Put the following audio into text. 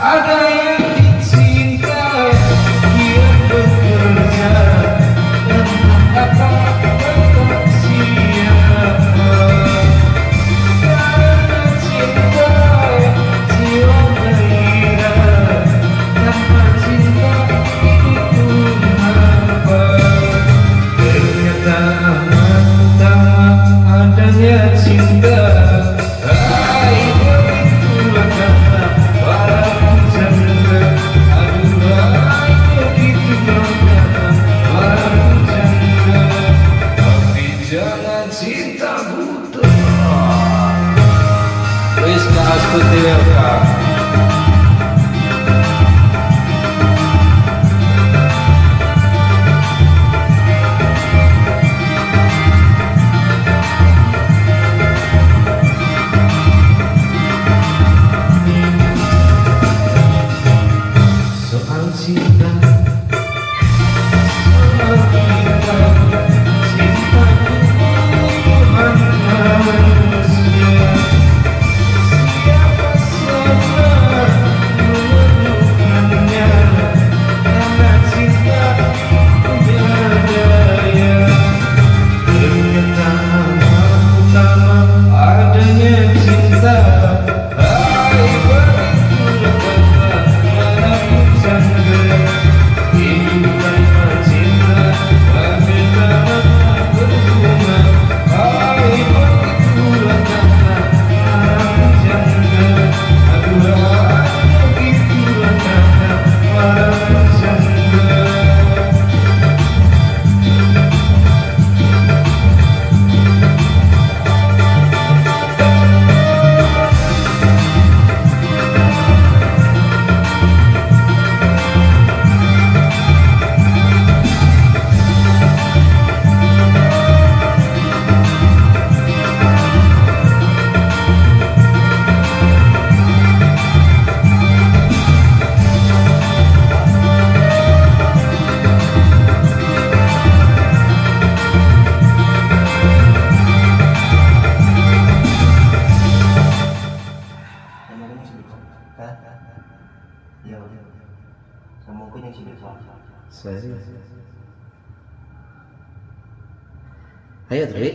Ada yang dicinta, dia bekerja, entah apa untuk siapa. Karena cinta, jiwa gairah, tanpa cinta hidupku hampa. Ternyata amat adanya cinta. Jangan cinta buta. Wis kaos putih welcome. Soal cinta, soal kita, cinta Tuhan manusia. Siapa saja menemukannya, karena cinta punya daya. Ternyata utama adanya cinta. Hai beritulah kata menakut sangga. Hidup tanpa cinta bagai tanah berbunga. Hai beritulah kata menakut sangga. Aduhai begitulah kata menakut sangga. Iya, sama aku yang sini Serius. Ayo, Tri.